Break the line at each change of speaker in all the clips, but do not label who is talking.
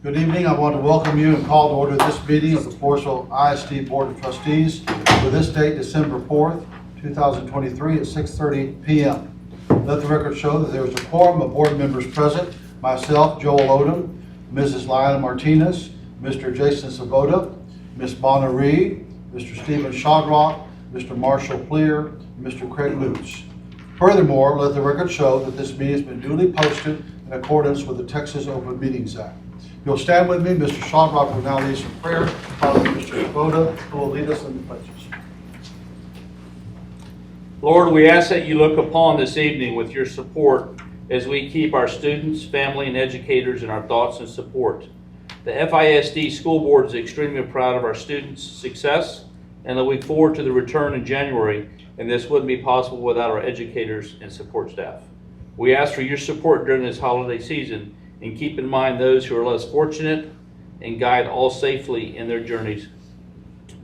Good evening. I want to welcome you and call to order this meeting of the Floresville ISD Board of Trustees for this date, December 4th, 2023 at 6:30 p.m. Let the record show that there is a quorum of board members present. Myself, Joel Odom, Mrs. Lila Martinez, Mr. Jason Sabota, Ms. Bonner Reed, Mr. Stephen Shadrock, Mr. Marshall Pleer, and Mr. Craig Lutz. Furthermore, let the record show that this meeting has been duly posted in accordance with the Texas Open Meetings Act. You'll stand with me. Mr. Shadrock will now lead us in prayer, followed by Mr. Sabota, who will lead us in the pledges.
Lord, we ask that you look upon this evening with your support as we keep our students, family, and educators in our thoughts and support. The FISD School Board is extremely proud of our students' success and looking forward to the return in January, and this wouldn't be possible without our educators and support staff. We ask for your support during this holiday season and keep in mind those who are less fortunate and guide all safely in their journeys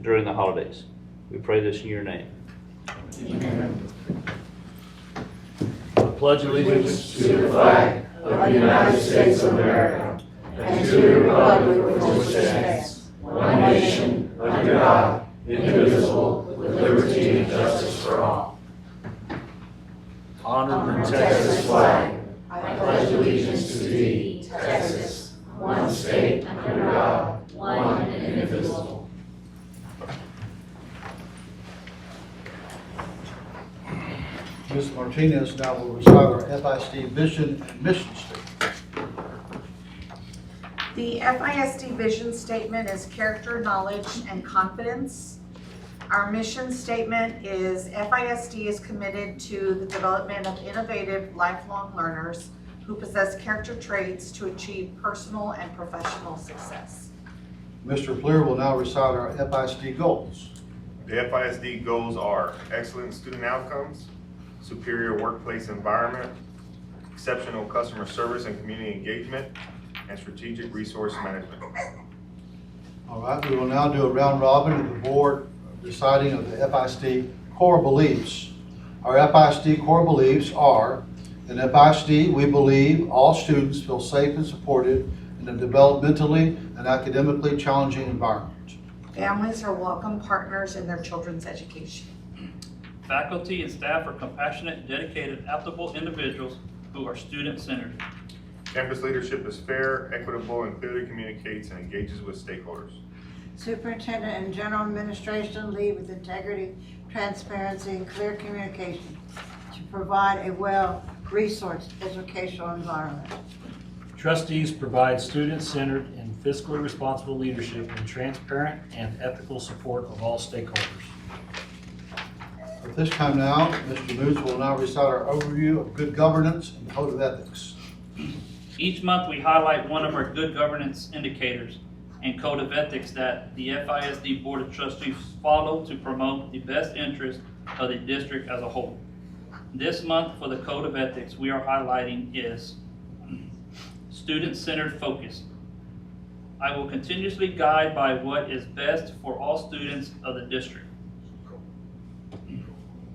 during the holidays. We pray this in your name.
Amen. I pledge allegiance to the flag of the United States of America and to the republic for which it stands, one nation, under God, indivisible, with liberty and justice for all. Honor the Texas flag. I pledge allegiance to thee, Texas, one state, under God, one and indivisible.
Ms. Martinez now will recite our FISD vision and mission statement.
The FISD vision statement is character, knowledge, and confidence. Our mission statement is FISD is committed to the development of innovative, lifelong learners who possess character traits to achieve personal and professional success.
Mr. Pleer will now recite our FISD goals.
The FISD goals are excellent student outcomes, superior workplace environment, exceptional customer service and community engagement, and strategic resource management.
All right, we will now do a round robin of the board reciting of the FISD core beliefs. Our FISD core beliefs are: in FISD, we believe all students feel safe and supported in a developmentally and academically challenging environment.
Families are welcome partners in their children's education.
Faculty and staff are compassionate, dedicated, adaptable individuals who are student-centered.
Campus leadership is fair, equitable, and clearly communicates and engages with stakeholders.
Superintendent and general administration lead with integrity, transparency, and clear communication to provide a well-resourced educational environment.
Trustees provide student-centered and fiscally responsible leadership and transparent and ethical support of all stakeholders.
At this time now, Mr. Lutz will now recite our overview of good governance and code of ethics.
Each month we highlight one of our good governance indicators and code of ethics that the FISD Board of Trustees follow to promote the best interest of the district as a whole. This month for the code of ethics we are highlighting is student-centered focus. I will continuously guide by what is best for all students of the district.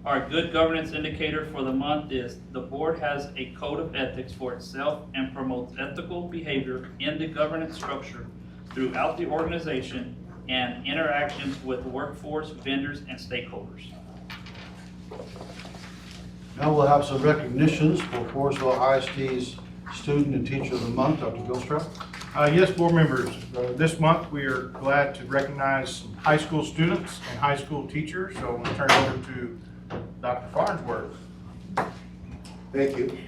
Our good governance indicator for the month is the board has a code of ethics for itself and promotes ethical behavior in the governance structure throughout the organization and interactions with workforce, vendors, and stakeholders.
Now we'll have some recognitions for Floresville ISD's Student and Teacher of the Month. Dr. Gilstrap.
Yes, board members, this month we are glad to recognize some high school students and high school teachers. So I'm going to turn it over to Dr. Farnsworth.
Thank you.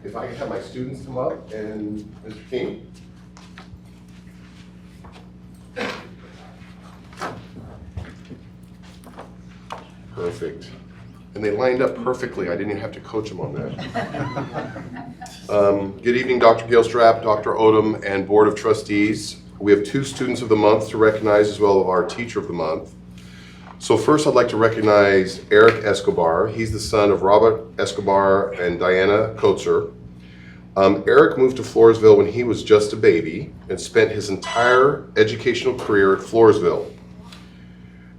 If I could have my students come up and Mr. King. Perfect. And they lined up perfectly. I didn't even have to coach them on that. Good evening, Dr. Gilstrap, Dr. Odom, and Board of Trustees. We have two Students of the Month to recognize, as well as our Teacher of the Month. So first I'd like to recognize Eric Escobar. He's the son of Robert Escobar and Diana Kotzer. Eric moved to Floresville when he was just a baby and spent his entire educational career at Floresville.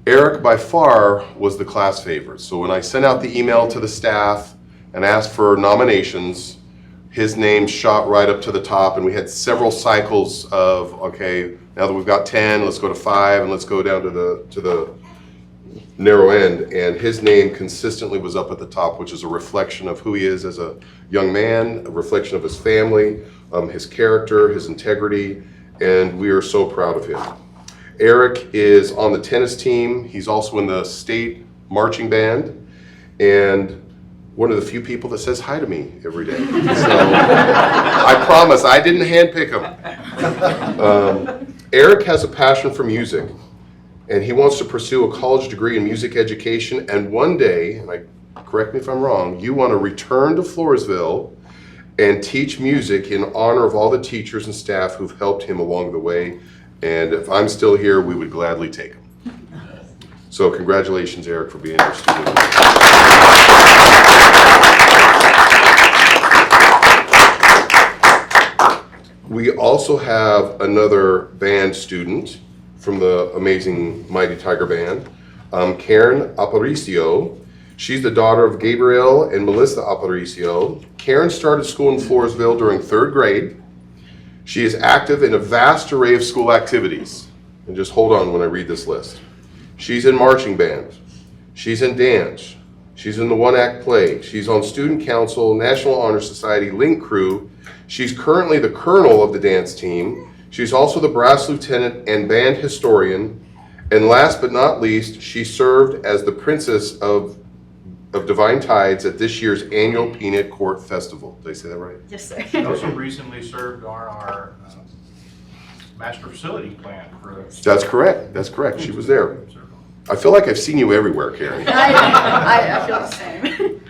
Eric, by far, was the class favorite. So when I sent out the email to the staff and asked for nominations, his name shot right up to the top, and we had several cycles of, okay, now that we've got 10, let's go to 5, and let's go down to the narrow end. And his name consistently was up at the top, which is a reflection of who he is as a young man, a reflection of his family, his character, his integrity, and we are so proud of him. Eric is on the tennis team. He's also in the state marching band, and one of the few people that says hi to me every day. So I promise I didn't handpick him. Eric has a passion for music, and he wants to pursue a college degree in music education, and one day, and correct me if I'm wrong, you want to return to Floresville and teach music in honor of all the teachers and staff who've helped him along the way. And if I'm still here, we would gladly take him. So congratulations, Eric, for being our student. We also have another band student from the amazing Mighty Tiger Band, Karen Aparicio. She's the daughter of Gabriel and Melissa Aparicio. Karen started school in Floresville during 3rd grade. She is active in a vast array of school activities. And just hold on when I read this list. She's in marching band. She's in dance. She's in the one-act play. She's on student council, National Honor Society, Link Crew. She's currently the colonel of the dance team. She's also the brass lieutenant and band historian. And last but not least, she served as the princess of Divine Tides at this year's annual Peanut Court Festival. Did I say that right?
Yes, sir.
She also recently served on our master facility plan for.
That's correct. That's correct. She was there. I feel like I've seen you everywhere, Karen.
I feel the same.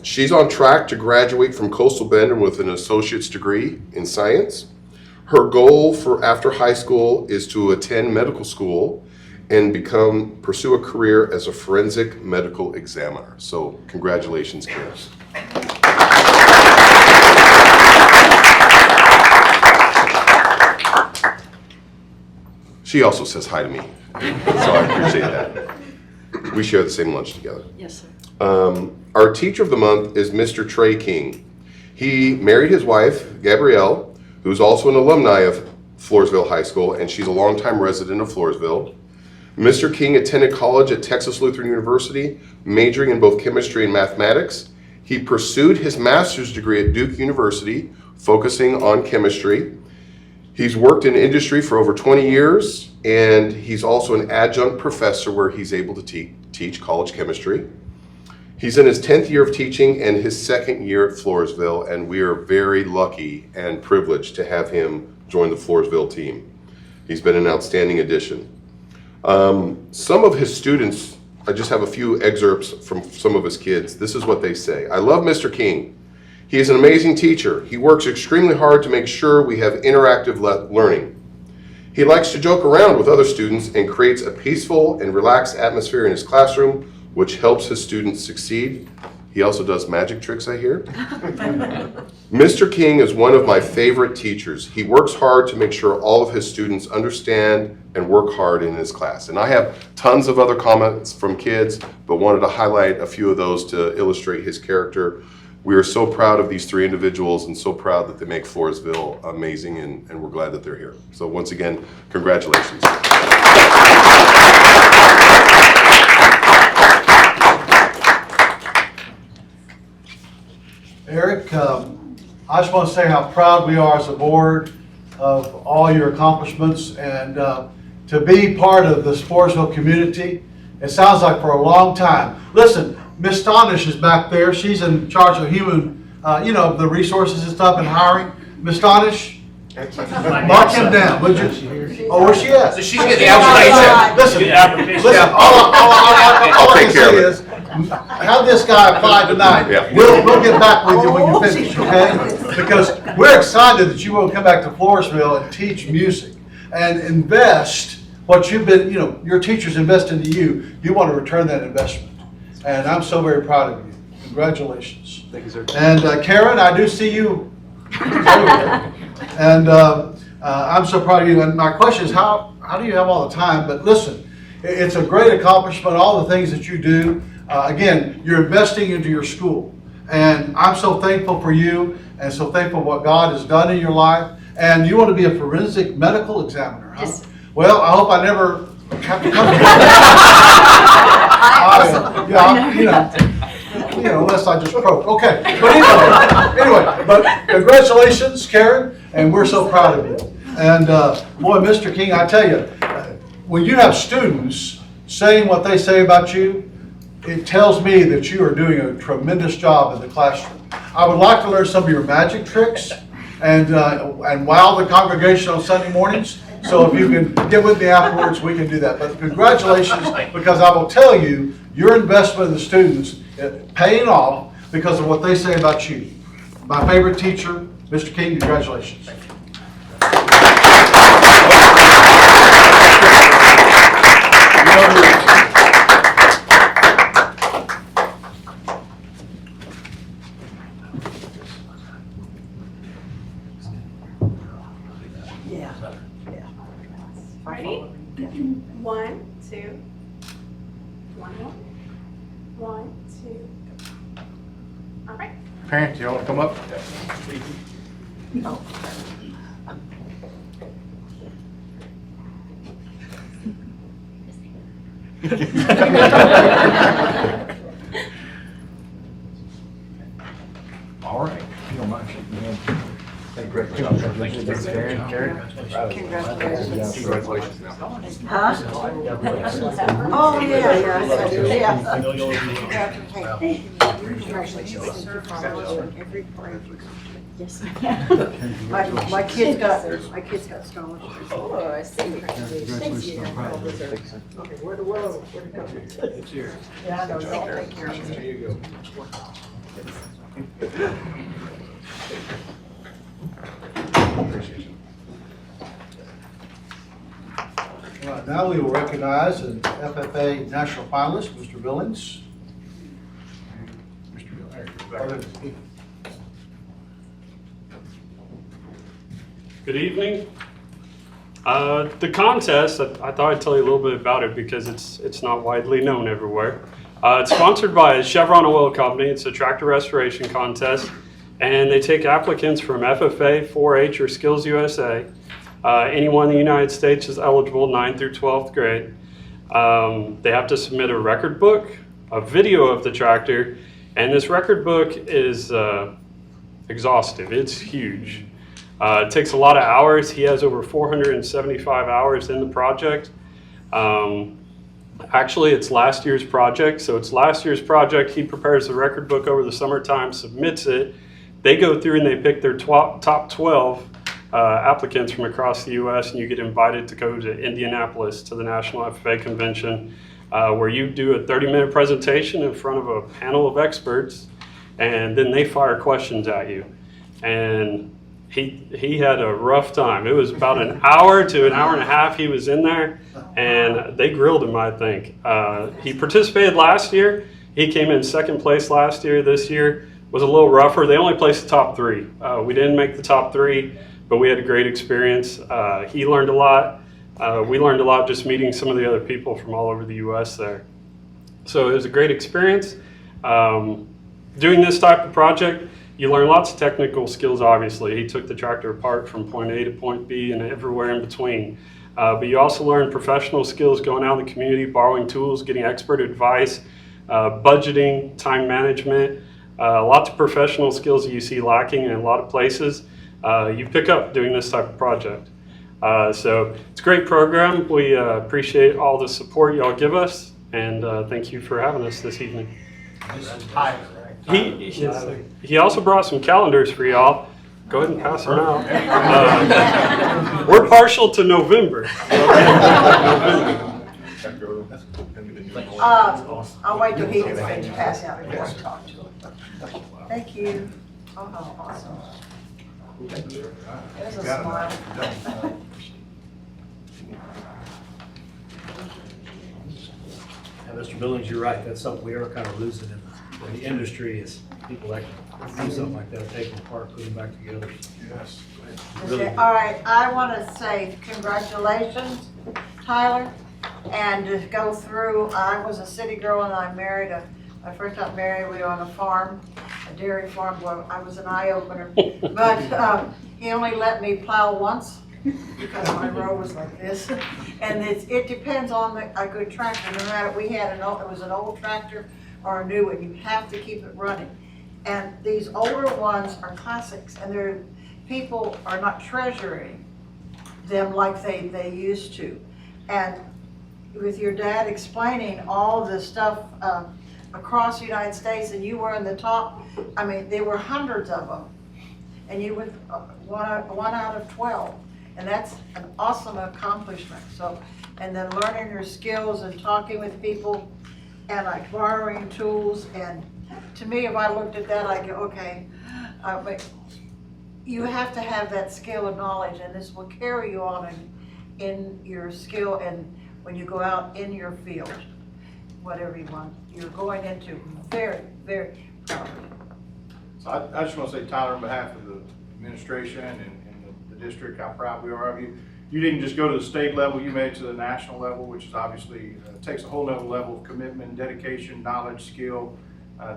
She's on track to graduate from Coastal Bend with an associate's degree in science. Her goal for after high school is to attend medical school and pursue a career as a forensic medical examiner. So congratulations, Karen. She also says hi to me, so I appreciate that. We share the same lunch together.
Yes, sir.
Our teacher of the month is Mr. Trey King. He married his wife, Gabrielle, who's also an alumni of Floresville High School, and she's a longtime resident of Floresville. Mr. King attended college at Texas Lutheran University, majoring in both chemistry and mathematics. He pursued his master's degree at Duke University, focusing on chemistry. He's worked in industry for over 20 years, and he's also an adjunct professor where he's able to teach college chemistry. He's in his 10th year of teaching and his 2nd year at Floresville, and we are very lucky and privileged to have him join the Floresville team. He's been an outstanding addition. Some of his students, I just have a few excerpts from some of his kids. This is what they say. I love Mr. King. He is an amazing teacher. He works extremely hard to make sure we have interactive learning. He likes to joke around with other students and creates a peaceful and relaxed atmosphere in his classroom, which helps his students succeed. He also does magic tricks, I hear. Mr. King is one of my favorite teachers. He works hard to make sure all of his students understand and work hard in his class. And I have tons of other comments from kids, but wanted to highlight a few of those to illustrate his character. We are so proud of these 3 individuals and so proud that they make Floresville amazing, and we're glad that they're here. So once again, congratulations.
Eric, I just want to say how proud we are as a board of all your accomplishments, and to be part of the Floresville community. It sounds like for a long time. Listen, Miss Stonish is back there. She's in charge of human, the resources and stuff and hiring. Miss Stonish, mark him down, would you? Oh, where's she at?
So she's getting the application.
Listen, all I can say is, have this guy apply tonight.
Yeah.
We'll get back with you when you finish, okay? Because we're excited that you will come back to Floresville and teach music and invest what you've been, your teachers invest into you. You want to return that investment. And I'm so very proud of you. Congratulations.
Thank you, sir.
And Karen, I do see you. And I'm so proud of you. And my question is, how do you have all the time? But listen, it's a great accomplishment, all the things that you do. Again, you're investing into your school. And I'm so thankful for you. and so thankful for what God has done in your life. And you want to be a forensic medical examiner, huh?
Yes.
Well, I hope I never have to come to yeah, unless I just croak. Okay, but anyway, but congratulations, Karen, and we're so proud of you. And boy, Mr. King, I tell you, when you have students saying what they say about you, it tells me that you are doing a tremendous job in the classroom. I would like to learn some of your magic tricks and wow the congregation on Sunday mornings. So if you can get with me afterwards, we can do that. But congratulations, because I will tell you, your investment in the students paying off because of what they say about you. My favorite teacher, Mr. King, congratulations.
Ready? 1, 2. 1 more. 1, 2. All right.
Parents, you want to come up? All right. If you don't mind shaking your hand. Congratulations. Congratulations.
Huh? Oh, yeah.
Yes.
My kids got scholarships.
Oh, I see. Thank you.
Okay, where the world? Where'd it go?
It's here.
Yeah, I know. Take care of it.
There you go.
All right, now we will recognize an FFA national finalist, Mr. Billings.
Good evening. The contest, I thought I'd tell you a little bit about it because it's not widely known everywhere. It's sponsored by Chevron Oil Company. It's a tractor restoration contest, and they take applicants from FFA, 4-H, or Skills USA. Anyone in the United States is eligible, 9th through 12th grade. They have to submit a record book, a video of the tractor, and this record book is exhaustive. It's huge. It takes a lot of hours. He has over 475 hours in the project. Actually, it's last year's project. So it's last year's project. He prepares the record book over the summertime, submits it. They go through and they pick their top 12 applicants from across the U.S. and you get invited to go to Indianapolis to the National FFA Convention where you do a 30-minute presentation in front of a panel of experts, and then they fire questions at you. And he had a rough time. It was about an hour to an hour and a half he was in there, and they grilled him, I think. He participated last year. He came in second place last year. This year was a little rougher. They only placed the top 3. We didn't make the top 3, but we had a great experience. He learned a lot. We learned a lot just meeting some of the other people from all over the U.S. there. So it was a great experience. Doing this type of project, you learn lots of technical skills, obviously. He took the tractor apart from point A to point B and everywhere in between. But you also learn professional skills going out in the community, borrowing tools, getting expert advice, budgeting, time management, lots of professional skills that you see lacking in a lot of places. You pick up doing this type of project. So it's a great program. We appreciate all the support y'all give us, and thank you for having us this evening. He also brought some calendars for y'all. Go ahead and pass them out. We're partial to November.
I'll wait till he gets finished passing out before I talk to him. Thank you. Oh, how awesome. There's a smile.
Yeah, Mr. Billings, you're right. That's something we are kind of losing in the industry is people that can do something like that, take them apart, put them back together.
Yes.
Really
Okay, all right, I want to say congratulations, Tyler. And to go through, I was a city girl and I married I first got married, we were on a farm. a dairy farm. Well, I was an eye opener, but he only let me plow once because my road was like this. And it depends on a good tractor. No matter, it was an old tractor or a new one, you have to keep it running. And these older ones are classics, and people are not treasuring them like they used to. And with your dad explaining all the stuff across the United States, and you were in the top, I mean, there were hundreds of them, and you were one out of 12, and that's an awesome accomplishment. So, and then learning your skills and talking with people, and like borrowing tools, and to me, if I looked at that, I go, okay, but you have to have that skill and knowledge, and this will carry you on in your skill and when you go out in your field, whatever you want, you're going into. Very, very proud of you.
So I just want to say, Tyler, on behalf of the administration and the district, how proud we are of you. You didn't just go to the state level, you made it to the national level, which is obviously takes a whole nother level of commitment, dedication, knowledge, skill.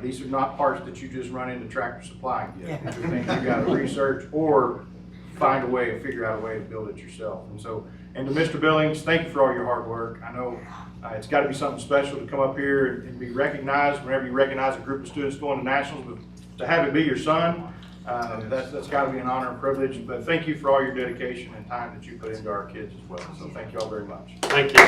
These are not parts that you just run into Tractor Supply and get. These are things you got to research or find a way, figure out a way to build it yourself. And so, and to Mr. Billings, thank you for all your hard work. I know it's got to be something special to come up here and be recognized whenever you recognize a group of students going to nationals, but to have it be your son, that's got to be an honor and privilege. But thank you for all your dedication and time that you put into our kids as well. So thank you all very much.
Thank you.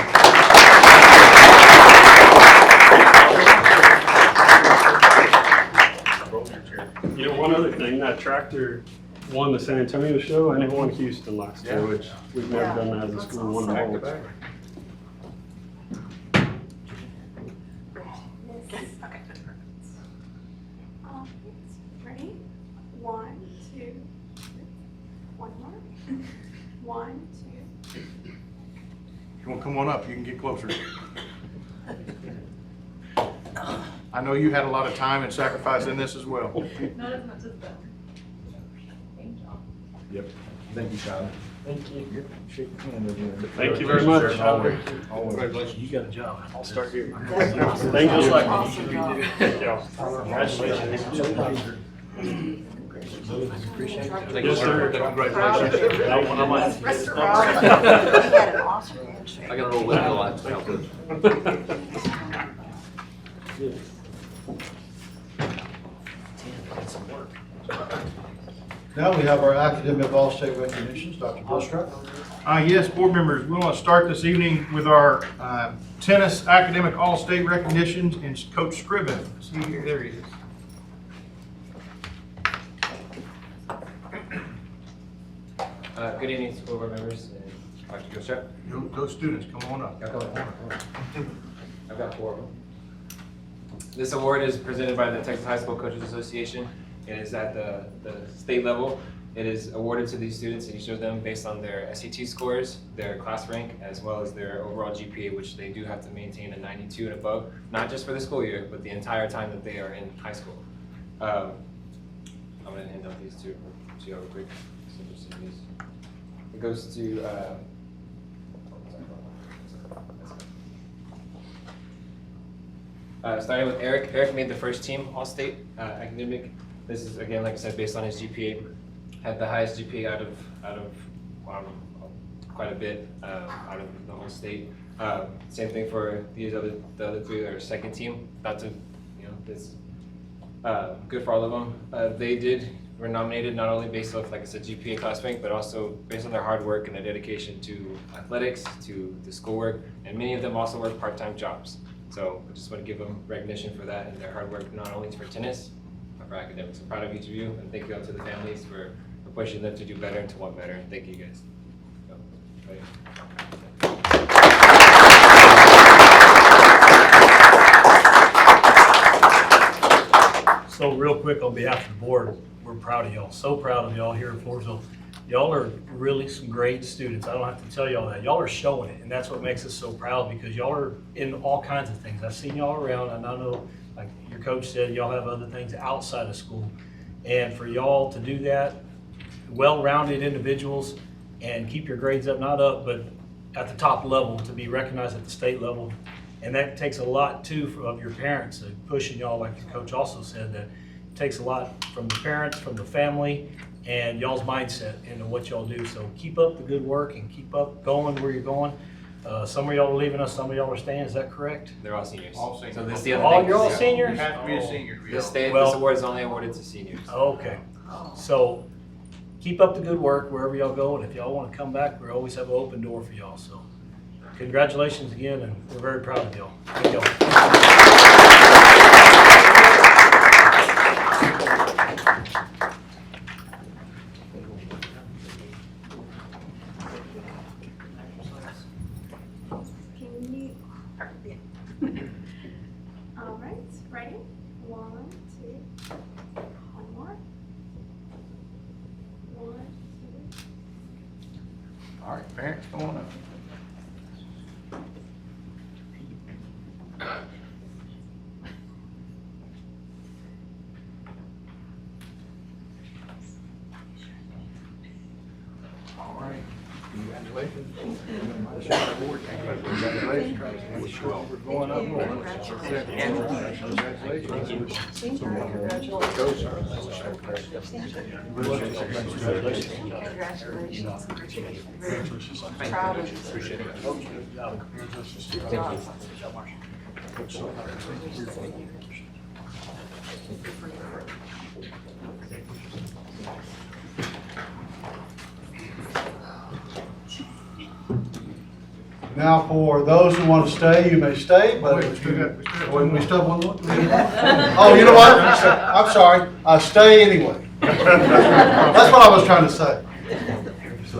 You know, one other thing, that tractor won the San Antonio show, and it won Houston last year, which we've never done that as a school. Won the whole.
Ready? 1, 2, one more. 1, 2.
If you want to come on up, you can get closer. I know you had a lot of time and sacrifice in this as well.
Not as much as that.
Yep. Thank you, Tyler. Thank you. Shake your hand over there.
Thank you very much.
Congratulations, you got a job.
I'll start here.
That's awesome.
Thank you.
Awesome job.
Yeah.
Congratulations.
Appreciate it.
Yes, sir.
Proud of you.
Congratulations.
Proud of you. He had an awesome handshake.
I got a little window line.
Now we have our academic all-state recognitions. Dr. Bilstrup.
Yes, board members, we want to start this evening with our tennis academic all-state recognitions and Coach Scriven. See here, there he is.
Good evening, school board members and Dr. Gilstrap.
Those students, come on up.
I've got 4 of them. This award is presented by the Texas High School Coaches Association. It is at the state level. It is awarded to these students, and you show them based on their SAT scores, their class rank, as well as their overall GPA, which they do have to maintain a 92 and above, not just for the school year, but the entire time that they are in high school. I'm going to hand out these two real quick. So just see these. It goes to starting with Eric. Eric made the first team All-State academic. This is, again, like I said, based on his GPA. Had the highest GPA out of quite a bit out of the whole state. Same thing for the other 3 that are second team. Not to, this good for all of them. They were nominated not only based off, like I said, GPA, class rank, but also based on their hard work and their dedication to athletics, to the schoolwork, and many of them also work part-time jobs. So I just want to give them recognition for that and their hard work, not only for tennis, but for academics. I'm proud of each of you, and thank you all to the families for pushing them to do better and to want better. And thank you guys.
So real quick, on behalf of the board, we're proud of y'all. So proud of y'all here in Floresville. Y'all are really some great students. I don't have to tell y'all that. Y'all are showing it, and that's what makes us so proud, because y'all are in all kinds of things. I've seen y'all around, and I know, like your coach said, y'all have other things outside of school. And for y'all to do that, well-rounded individuals, and keep your grades up, not up, but at the top level, to be recognized at the state level. And that takes a lot too of your parents pushing y'all, like your coach also said, that takes a lot from the parents, from the family, and y'all's mindset into what y'all do. So keep up the good work and keep up going where you're going. Some of y'all are leaving us, some of y'all are staying. Is that correct?
They're all seniors.
All seniors.
So this is the other
Oh,
thing.
you're all
You
seniors?
have to be a senior to be
This
eligible.
this award is only awarded to seniors.
Okay. So keep up the good work wherever y'all go, and if y'all want to come back, we always have an open door for y'all. So congratulations again, and we're very proud of y'all. Thank y'all.
Can you? All right, ready? 1, 2. One more. 1, 2.
All right, parents, come on up. All right, congratulations. Congratulations. We're going up north. Congratulations.
Proud of you.
Appreciate it.
Now, for those who want to stay, you may stay, but
Wait,
if
we
you,
still got
we still have one more? Oh, you know what? I'm sorry. Stay anyway. That's what I was trying to say.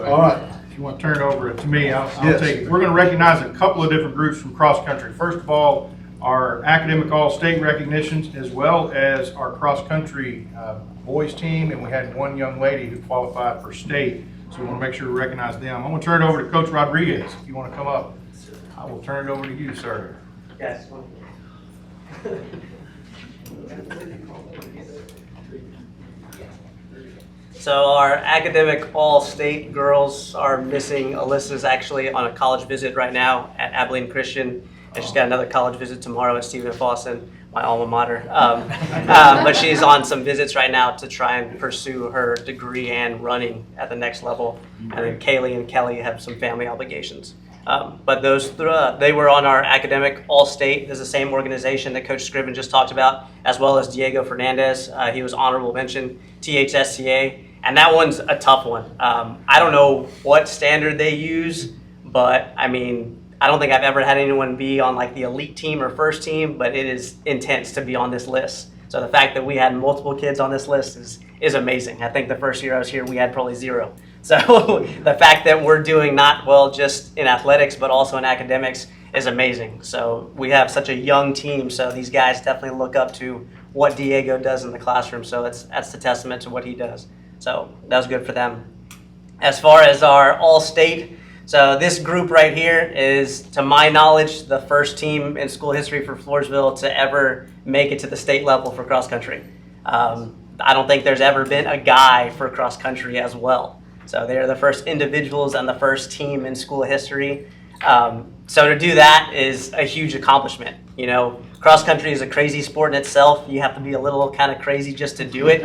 All right.
If you want to turn it over to me, I'll
Yes.
take it. We're going to recognize a couple of different groups from cross country. First of all, our academic all-state recognitions, as well as our cross-country boys team, and we had one young lady who qualified for state, so we want to make sure we recognize them. I'm going to turn it over to Coach Rodriguez. If you want to come up, I will turn it over to you, sir.
Yes. So our academic all-state girls are missing. Alyssa's actually on a college visit right now at Abilene Christian, and she's got another college visit tomorrow at Stephen F. Austin, my alma mater. But she's on some visits right now to try and pursue her degree and running at the next level. And then Kaylee and Kelly have some family obligations. But those they were on our academic all-state. There's the same organization that Coach Scriven just talked about, as well as Diego Fernandez. He was honorable mention, THSCA, and that one's a tough one. I don't know what standard they use, but I mean, I don't think I've ever had anyone be on like the elite team or first team, but it is intense to be on this list. So the fact that we had multiple kids on this list is amazing. I think the first year I was here, we had probably 0. So the fact that we're doing not well just in athletics, but also in academics is amazing. So we have such a young team. So these guys definitely look up to what Diego does in the classroom. So that's the testament to what he does. So that was good for them. As far as our all-state, so this group right here is, to my knowledge, the first team in school history for Floresville to ever make it to the state level for cross country. I don't think there's ever been a guy for cross country as well. So they're the first individuals and the first team in school history. So to do that is a huge accomplishment. You know, cross country is a crazy sport in itself. You have to be a little kind of crazy just to do it.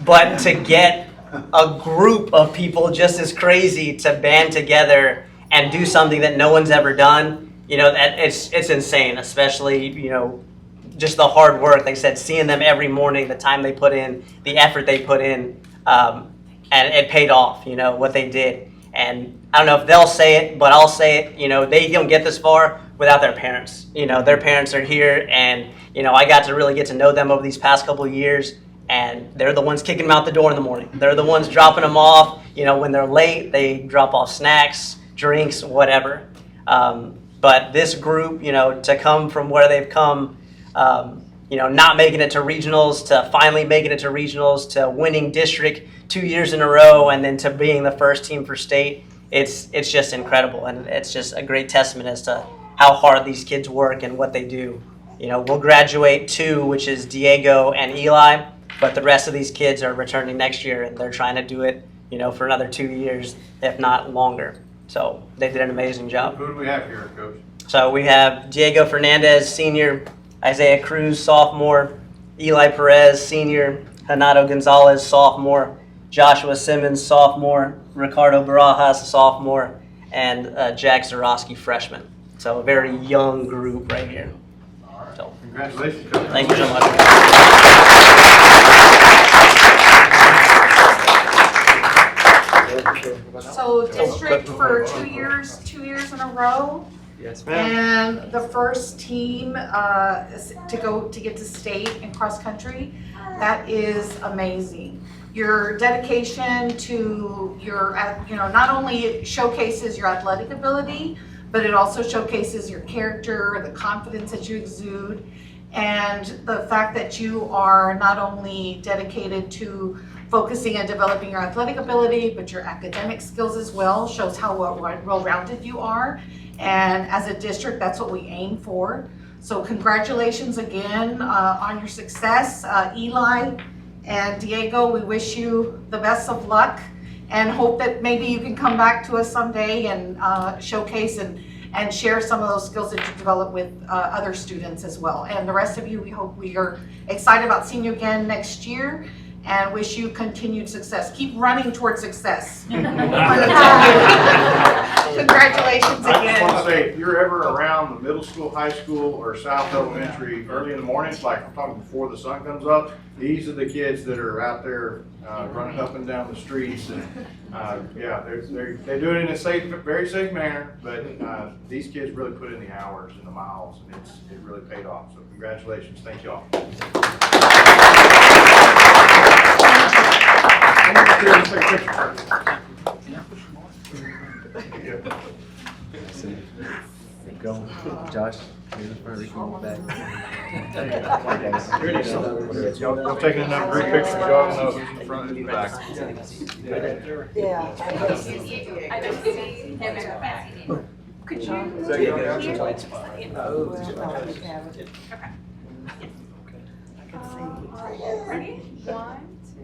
But to get a group of people just as crazy to band together and do something that no one's ever done, you know, that it's insane, especially, you know, just the hard work. Like I said, seeing them every morning, the time they put in, the effort they put in, and it paid off, you know, what they did. And I don't know if they'll say it, but I'll say it, you know, they don't get this far without their parents. You know, their parents are here, and, you know, I got to really get to know them over these past couple of years. And they're the ones kicking them out the door in the morning. They're the ones dropping them off. You know, when they're late, they drop off snacks, drinks, whatever. But this group, you know, to come from where they've come, you know, not making it to regionals, to finally making it to regionals, to winning district 2 years in a row, and then to being the first team for state, it's just incredible. And it's just a great testament as to how hard these kids work and what they do. You know, we'll graduate 2, which is Diego and Eli. But the rest of these kids are returning next year, and they're trying to do it, you know, for another 2 years, if not longer. So they did an amazing job.
Who do we have here, Coach?
So we have Diego Fernandez, senior, Isaiah Cruz, sophomore, Eli Perez, senior, Hanato Gonzalez, sophomore, Joshua Simmons, sophomore, Ricardo Barajas, sophomore, and Jack Zarowski, freshman. So a very young group right here. So,
Congratulations, Coach.
thank you so much.
So district for 2 years in a row.
Yes,
And the first team to get to state and cross country, that is amazing. Your dedication to your, not only showcases your athletic ability, but it also showcases your character, the confidence that you exude, and the fact that you are not only dedicated to focusing and developing your athletic ability, but your academic skills as well, shows how well-rounded you are. And as a district, that's what we aim for. So congratulations again on your success. Eli and Diego, we wish you the best of luck and hope that maybe you can come back to us someday and showcase and share some of those skills that you develop with other students as well. And the rest of you, we are excited about seeing you again next year and wish you continued success. Keep running towards success. Congratulations
I just want to
again.
say, if you're ever around the middle school, high school, or South Elementary early in the mornings, like I'm talking before the sun comes up, these are the kids that are out there running up and down the streets. And yeah, they do it in a safe, very safe manner, but these kids really put in the hours and the miles, and it really paid off. So congratulations. Thank you all.
Go, Josh.
Y'all taking enough great pictures, y'all know who's in front and in the back.
Yeah.
I just see him and Matt. Could you move
that
here?
your guys?
Okay. Ready? 1, 2.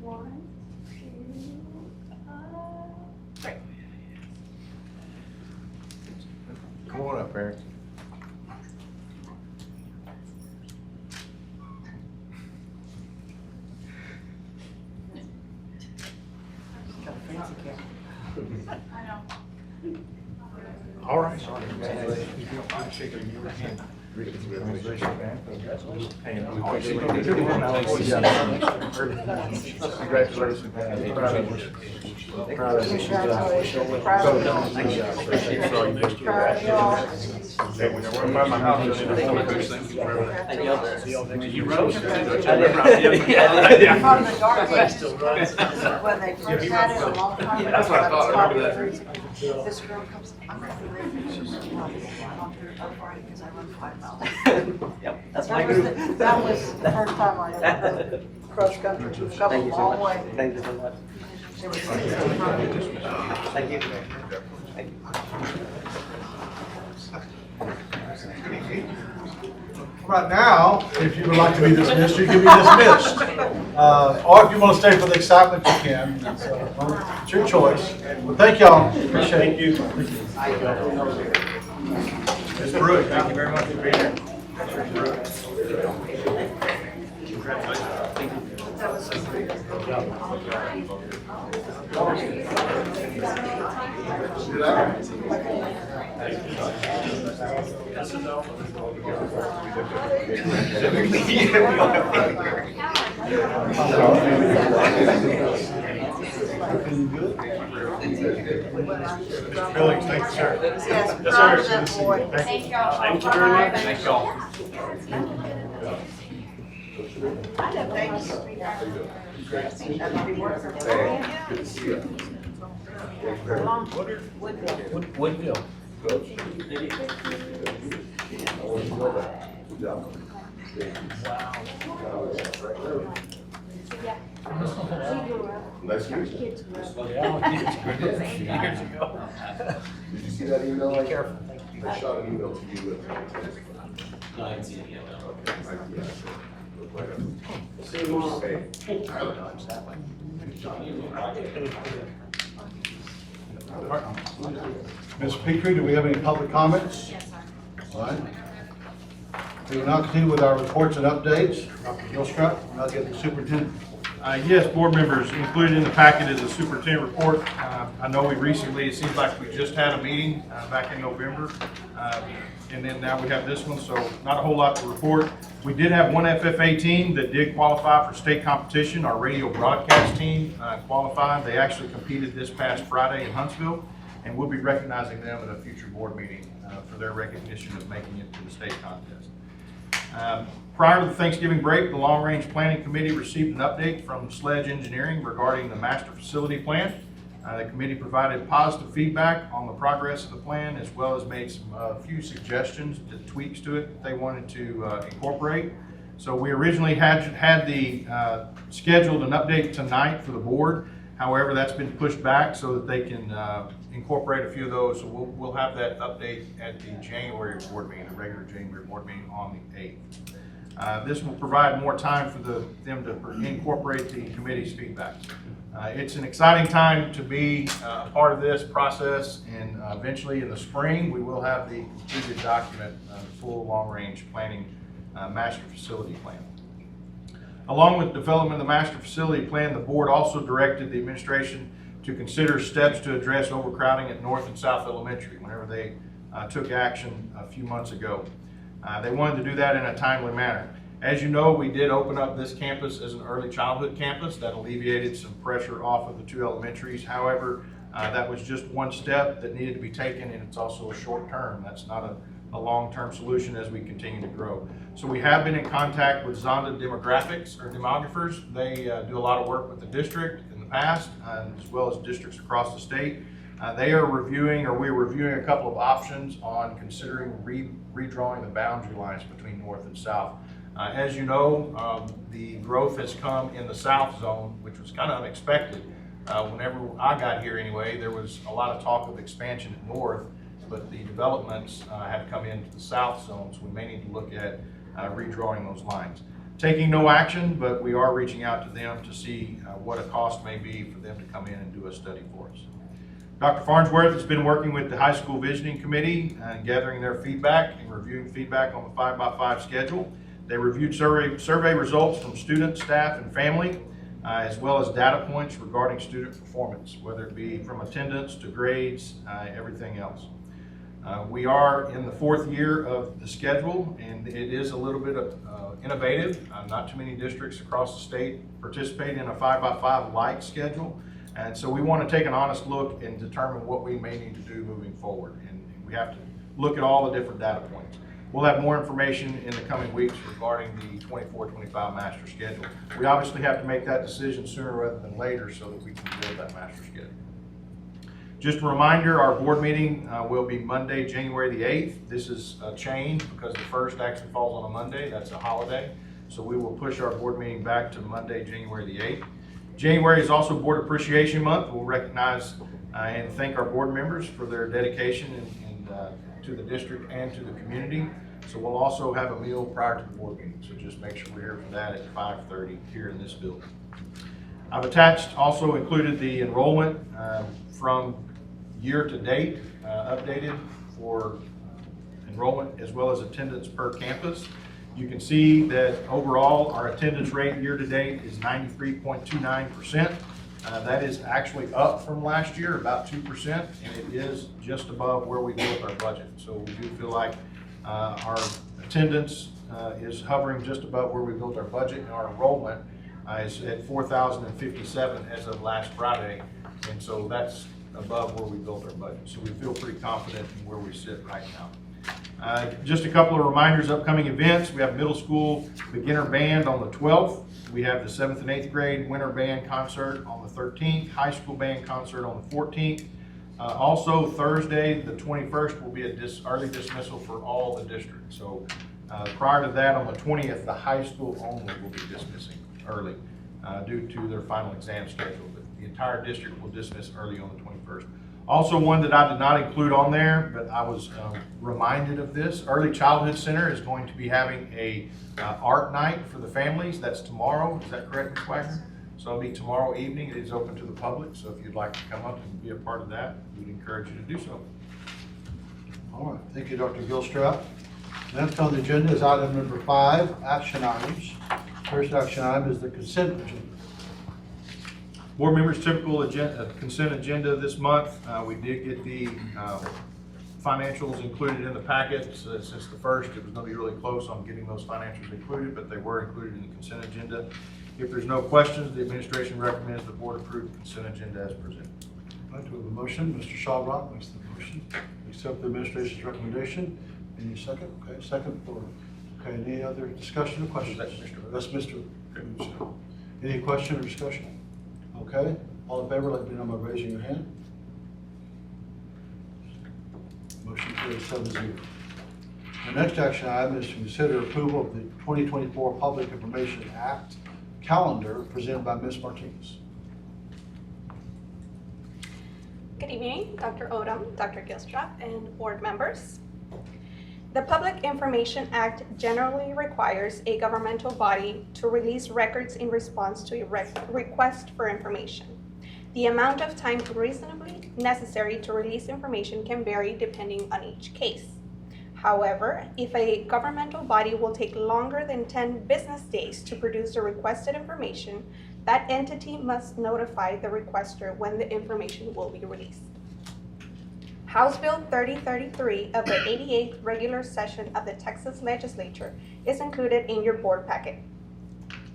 1, 2, 3.
Come on up, Eric.
I know.
All right.
You rose?
From the dark ages, when they first had it a long time ago.
That's what I thought. I remember
that. This girl comes, I'm not related, she's I'm Friday because I run 5 miles.
Yep, that's my
That was
group.
that was the first time I ever did cross country. We've come a
Thank you so
long
much.
way.
Thank you so much.
It was
Thank you. Thank you.
Right now, if you would like to be dismissed, you can be dismissed. Or if you want to stay for the excitement, you can. It's your choice. Well, thank y'all. Appreciate it.
Thank you. Ms. Pruitt, thank you very much for being here. Mr. Billings, thank you, sir.
Yes, proud of that boy.
Thank y'all.
Thank you very much.
Thank y'all.
Woodville.
Nice to meet you.
Years ago.
Did you see that email?
Be careful.
I shot an email to you.
No, I didn't see it yet.
Ms. Petrie, do we have any public comments?
Yes, sir.
All right. We will now continue with our reports and updates. Dr. Gilstrap, I'll get the superintendent.
Yes, board members, included in the packet is a superintendent report. I know we recently, it seems like we just had a meeting back in November, and then now we have this one, so not a whole lot to report. We did have one FFA team that did qualify for state competition. Our radio broadcast team qualified. They actually competed this past Friday in Huntsville, and we'll be recognizing them at a future board meeting for their recognition of making it to the state contest. Prior to the Thanksgiving break, the Long Range Planning Committee received an update from Sledge Engineering regarding the master facility plan. The committee provided positive feedback on the progress of the plan, as well as made a few suggestions to tweaks to it that they wanted to incorporate. So we originally had scheduled an update tonight for the board. However, that's been pushed back so that they can incorporate a few of those. So we'll have that update at the January board meeting, the regular January board meeting on the 8th. This will provide more time for them to incorporate the committee's feedback. It's an exciting time to be a part of this process, and eventually in the spring we will have the completed document, the full long-range planning master facility plan. Along with development of the master facility plan, the board also directed the administration to consider steps to address overcrowding at North and South Elementary whenever they took action a few months ago. They wanted to do that in a timely manner. As you know, we did open up this campus as an early childhood campus. That alleviated some pressure off of the two elementaries. However, that was just one step that needed to be taken, and it's also a short term. That's not a long-term solution as we continue to grow. So we have been in contact with Zonda demographers. They do a lot of work with the district in the past, as well as districts across the state. We're reviewing a couple of options on considering redrawing the boundary lines between North and South. As you know, the growth has come in the South Zone, which was kind of unexpected. Whenever I got here anyway, there was a lot of talk of expansion at North, but the developments have come into the South Zone, so we may need to look at redrawing those lines. Taking no action, but we are reaching out to them to see what a cost may be for them to come in and do a study for us. Dr. Farnsworth has been working with the High School Visioning Committee and gathering their feedback and reviewing feedback on the 5x5 schedule. They reviewed survey results from students, staff, and family, as well as data points regarding student performance, whether it be from attendance to grades, everything else. We are in the 4th year of the schedule, and it is a little bit innovative. Not too many districts across the state participate in a 5x5 light schedule, and so we want to take an honest look and determine what we may need to do moving forward, and we have to look at all the different data points. We'll have more information in the coming weeks regarding the 24-25 master schedule. We obviously have to make that decision sooner rather than later so that we can build that master schedule. Just a reminder, our board meeting will be Monday, January the 8th. This is a change because the 1st actually falls on a Monday. That's a holiday. So we will push our board meeting back to Monday, January the 8th. January is also Board Appreciation Month. We'll recognize and thank our board members for their dedication to the district and to the community. So we'll also have a meal prior to the board meeting. So just make sure we're here for that at 5:30 here in this building. I've also included the enrollment from year to date, updated for enrollment as well as attendance per campus. You can see that overall our attendance rate year to date is 93.29%. That is actually up from last year, about 2%, and it is just above where we built our budget. So we do feel like our attendance is hovering just above where we built our budget, and our enrollment is at 4,057 as of last Friday, and so that's above where we built our budget. So we feel pretty confident in where we sit right now. Just a couple of reminders, upcoming events. We have middle school beginner band on the 12th. We have the 7th and 8th grade winter band concert on the 13th, high school band concert on the 14th. Also Thursday, the 21st, will be a early dismissal for all the districts. So prior to that, on the 20th, the high school only will be dismissing early due to their final exam schedule. But the entire district will dismiss early on the 21st. Also, one that I did not include on there, but I was reminded of this. Early Childhood Center is going to be having a art night for the families. That's tomorrow. Is that correct, Ms. Wagner? So it'll be tomorrow evening. It is open to the public. So if you'd like to come up and be a part of that, we'd encourage you to do so.
All right. Thank you, Dr. Gilstrap. Next on the agenda is item number 5, action items. First action item is the consent agenda.
Board members, typical consent agenda this month. We did get the financials included in the packet. Since the first, it was going to be really close on getting those financials included, but they were included in the consent agenda. If there's no questions, the administration recommends the board approve the consent agenda as presented.
I'd like to have a motion. Mr. Shawrock makes the motion. Accept the administration's recommendation. Any second? Okay, second for, okay, any other discussion or questions? That's Mr. Russo. Any question or discussion? Okay, all in favor, let me know by raising your hand. Motion carries 7-0. The next action item is to consider approval of the 2024 Public Information Act calendar presented by Ms. Martinez.
Good evening, Dr. Odom, Dr. Gilstrap, and board members. The Public Information Act generally requires a governmental body to release records in response to a request for information. The amount of time reasonably necessary to release information can vary depending on each case. However, if a governmental body will take longer than 10 business days to produce the requested information, that entity must notify the requester when the information will be released. House Bill 3033 of the 88th regular session of the Texas Legislature is included in your board packet.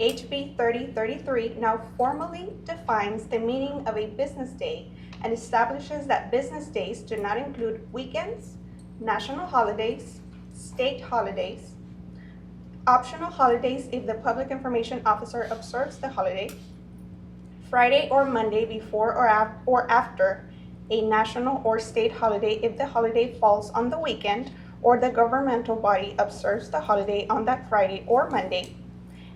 HB 3033 now formally defines the meaning of a business day and establishes that business days do not include weekends, national holidays, state holidays, optional holidays if the public information officer observes the holiday, Friday or Monday before or after a national or state holiday if the holiday falls on the weekend or the governmental body observes the holiday on that Friday or Monday,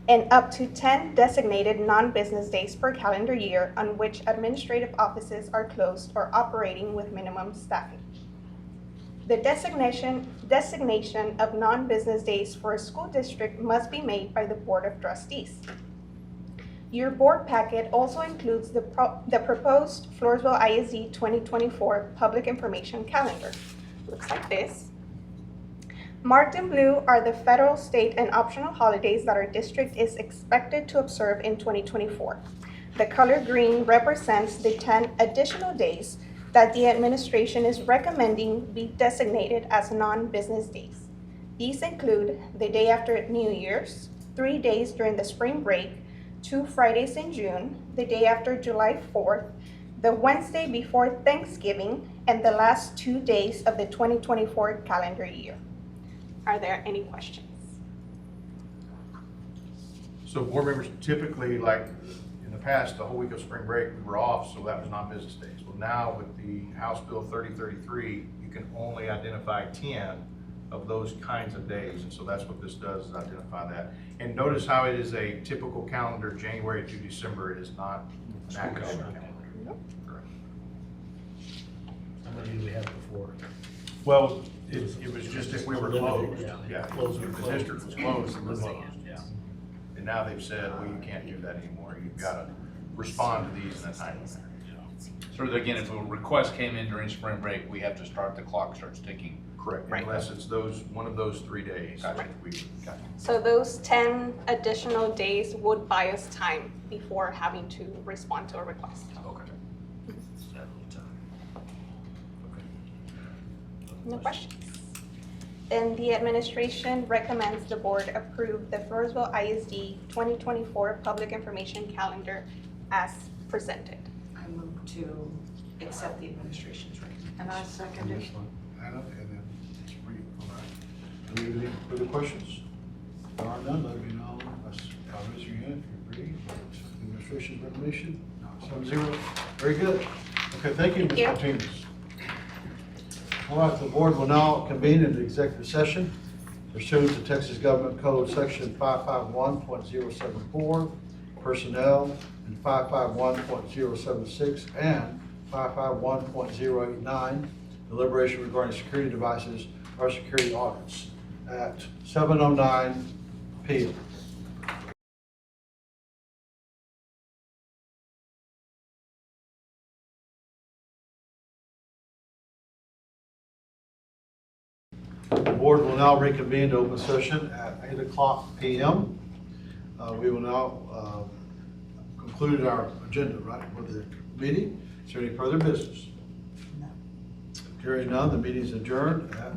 and up to 10 designated non-business days per calendar year on which administrative offices are closed or operating with minimum staffing. The designation of non-business days for a school district must be made by the Board of Trustees. Your board packet also includes the proposed Floresville ISD 2024 Public Information Calendar. Looks like this. Marked in blue are the federal, state, and optional holidays that our district is expected to observe in 2024. The color green represents the 10 additional days that the administration is recommending be designated as non-business days. These include the day after New Year's, 3 days during the spring break, 2 Fridays in June, the day after July 4th, the Wednesday before Thanksgiving, and the last 2 days of the 2024 calendar year. Are there any questions?
So board members, typically, like in the past, the whole week of spring break, we were off, so that was non-business days. Well, now with the House Bill 3033, you can only identify 10 of those kinds of days, and so that's what this does, is identify that. And notice how it is a typical calendar, January to December. It is not an academic calendar. Correct.
How many did we have before?
Well, it was just if we were closed.
Yeah.
Closed. If the district was closed, we were closed.
Yeah.
And now they've said, well, you can't do that anymore. You've got to respond to these in a timely manner.
So again, if a request came in during spring break, we have to start, the clock starts ticking.
Correct,
Right.
unless it's one of those 3 days.
Gotcha.
Gotcha.
So those 10 additional days would buy us time before having to respond to a request.
Okay.
No questions? Then the administration recommends the board approve the Floresville ISD 2024 Public Information Calendar as presented.
I move to accept the administration's recommendation.
And I second it.
Anna, and then it's for you. All right. Do we have any further questions? There are none, let me know. Raise your hand if you agree. Accept the administration's recommendation. 7-0. Very good. Okay, thank you, Ms. Martinez. All right, the board will now convene into executive session pursuant to Texas Government Code Section 551.074, personnel, and 551.076 and 551.089, deliberation regarding security devices or security audits at 7:09 p.m. The board will now reconvene to open session at 8:00 p.m. We will now conclude our agenda, right, for the meeting. Is there any further business? No. Hearing none, the meeting is adjourned at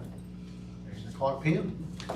8:00 p.m.